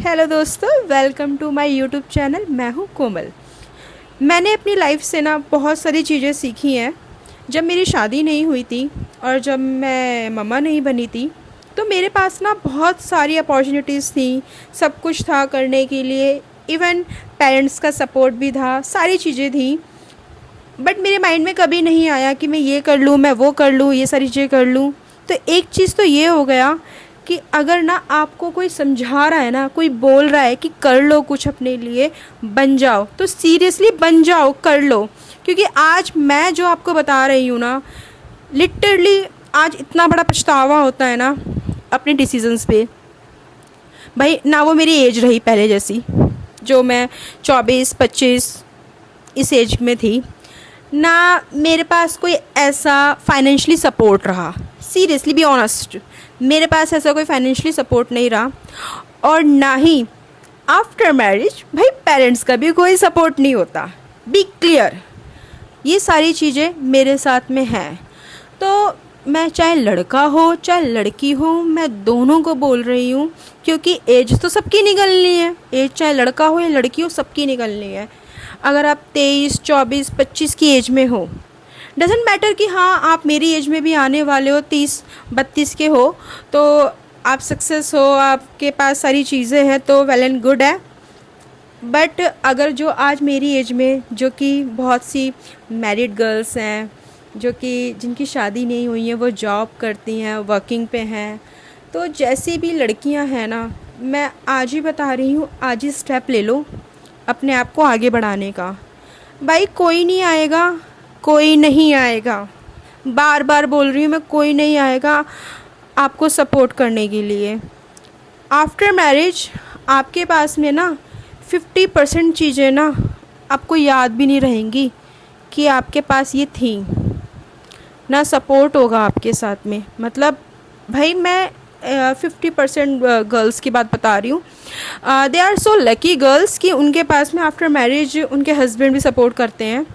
Hello दोस्तों, welcome to my YouTube channel. मैं हूँ कोमल। मैंने अपनी लाइफ से ना बहुत सारी चीज़ें सीखी हैं। जब मेरी शादी नहीं हुई थी और जब मैं मम्मा नहीं बनी थी तो मेरे पास ना बहुत सारी अपॉर्चुनिटीज़ थी, सब कुछ था करने के लिए। इवन पेरेंट्स का सपोर्ट भी था, सारी चीज़ें थी। बट मेरे माइंड में कभी नहीं आया कि मैं ये कर लूँ, मैं वो कर लूँ, ये सारी चीज़ें कर लूँ। तो एक चीज़ तो ये हो गया कि अगर ना आपको कोई समझा रहा है ना, कोई बोल रहा है कि कर लो कुछ अपने लिए, बन जाओ, तो सीरियसली बन जाओ, कर लो। क्योंकि आज मैं जो आपको बता रही हूँ ना, लिटरली आज इतना बड़ा पछतावा होता है ना अपने डिसीजंस पे। भाई ना वो मेरी एज रही पहले जैसी, जो मैं 24-25 इस एज में थी, ना मेरे पास कोई ऐसा फाइनेंशियली सपोर्ट रहा। सीरियसली बी ऑनेस्ट, मेरे पास ऐसा कोई फाइनेंशियली सपोर्ट नहीं रहा। और ना ही आफ्टर मैरिज भाई पेरेंट्स का भी कोई सपोर्ट नहीं होता। बी क्लियर, ये सारी चीज़ें मेरे साथ में हैं। तो मैं चाहे लड़का हो चाहे लड़की हो, मैं दोनों को बोल रही हूँ, क्योंकि एज तो सबकी निकलनी है। एज चाहे लड़का हो या लड़की हो, सबकी निकलनी है। अगर आप 23, 24, 25 की एज में हो, डजेंट मैटर कि हाँ आप मेरी एज में भी आने वाले हो, 30-32 के हो, तो आप सक्सेस हो, आपके पास सारी चीज़ें हैं, तो वेल एंड गुड है। बट अगर जो आज मेरी एज में, जो कि बहुत सी मैरिड गर्ल्स हैं, जो कि जिनकी शादी नहीं हुई है, वो जॉब करती हैं, वर्किंग पे हैं, तो जैसी भी लड़कियां हैं ना, मैं आज ही बता रही हूँ, आज ही स्टेप ले लो अपने आप को आगे बढ़ाने का। भाई कोई नहीं आएगा, कोई नहीं आएगा, बार बार बोल रही हूँ मैं, कोई नहीं आएगा आपको सपोर्ट करने के लिए। आफ्टर मैरिज आपके पास में ना 50% चीज़ें ना आपको याद भी नहीं रहेंगी कि आपके पास ये थी। ना सपोर्ट होगा आपके साथ में। मतलब भाई मैं 50% गर्ल्स की बात बता रही हूँ। They are so lucky girls कि उनके पास में आफ्टर मैरिज उनके हस्बैंड भी सपोर्ट करते हैं,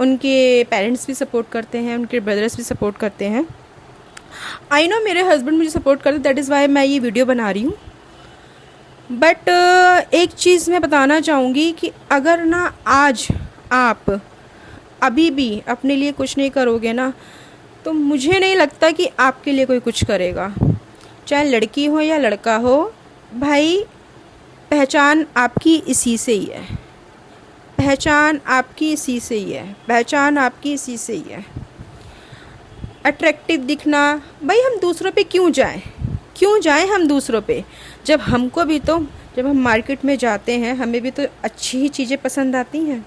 उनके पेरेंट्स भी सपोर्ट करते हैं, उनके ब्रदर्स भी सपोर्ट करते हैं। आई नो मेरे हस्बैंड मुझे सपोर्ट करते, दैट इज़ वाई मैं ये वीडियो बना रही हूँ। बट एक चीज़ मैं बताना चाहूँगी कि अगर ना आज आप अभी भी अपने लिए कुछ नहीं करोगे ना, तो मुझे नहीं लगता कि आपके लिए कोई कुछ करेगा। चाहे लड़की हो या लड़का हो, भाई पहचान आपकी इसी से ही है, पहचान आपकी इसी से ही है, पहचान आपकी इसी से ही है। अट्रैक्टिव दिखना, भाई हम दूसरों पे क्यों जाएं हम दूसरों पे, जब हमको भी तो, जब हम मार्केट में जाते हैं हमें भी तो अच्छी ही चीज़ें पसंद आती हैं।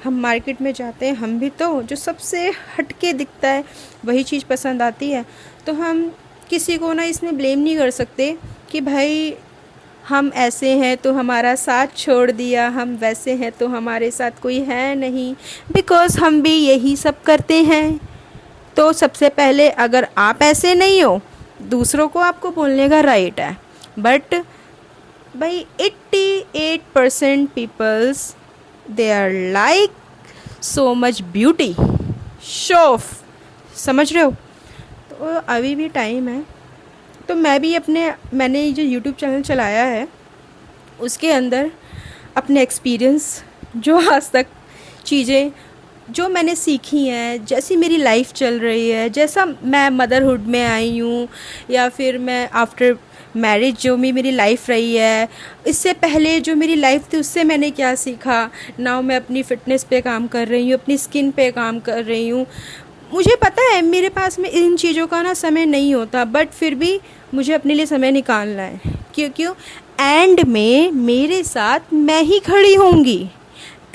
हम मार्केट में जाते हैं, हम भी तो जो सबसे हटके दिखता है वही चीज़ पसंद आती है। तो हम किसी को ना इसमें ब्लेम नहीं कर सकते कि भाई हम ऐसे हैं तो हमारा साथ छोड़ दिया, हम वैसे हैं तो हमारे साथ कोई है नहीं, बिकॉज़ हम भी यही सब करते हैं। तो सबसे पहले अगर आप ऐसे नहीं हो, दूसरों को आपको बोलने का राइट है। बट भाई 88% peoples they are like so much beauty, show off, समझ रहे हो। तो अभी भी टाइम है। तो मैं भी मैंने जो यूट्यूब चैनल चलाया है उसके अंदर अपने एक्सपीरियंस, जो आज तक चीज़ें जो मैंने सीखी हैं, जैसी मेरी लाइफ चल रही है, जैसा मैं मदरहुड में आई हूँ, या फिर मैं आफ्टर मैरिज जो भी मेरी लाइफ रही है, इससे पहले जो मेरी लाइफ थी उससे मैंने क्या सीखा। नाउ मैं अपनी फ़िटनेस पे काम कर रही हूँ, अपनी स्किन पे काम कर रही हूँ। मुझे पता है मेरे पास में इन चीज़ों का ना समय नहीं होता, बट फिर भी मुझे अपने लिए समय निकालना है। क्यों एंड में मेरे साथ मैं ही खड़ी होंगी,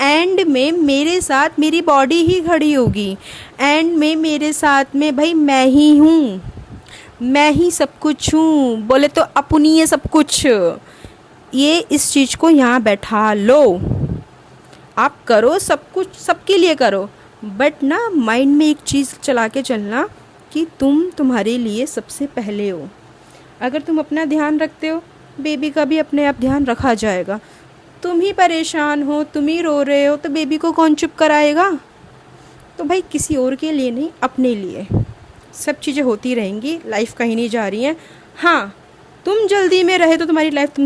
एंड में मेरे साथ मेरी बॉडी ही खड़ी होगी, एंड में मेरे साथ में भाई मैं ही हूँ, मैं ही सब कुछ हूँ। बोले तो अपनी है सब कुछ। ये इस चीज़ को यहाँ बैठा लो, आप करो सब कुछ, सबके लिए करो, बट ना माइंड में एक चीज़ चला के चलना कि तुम तुम्हारे लिए सबसे पहले हो। अगर तुम अपना ध्यान रखते हो, बेबी का भी अपने आप ध्यान रखा जाएगा। तुम ही परेशान हो, तुम ही रो रहे हो, तो बेबी को कौन चुप कराएगा। तो भाई किसी और के लिए नहीं, अपने लिए। सब चीज़ें होती रहेंगी, लाइफ कहीं नहीं जा रही है। हाँ तुम जल्दी में रहे तो तुम्हारी लाइफ तुम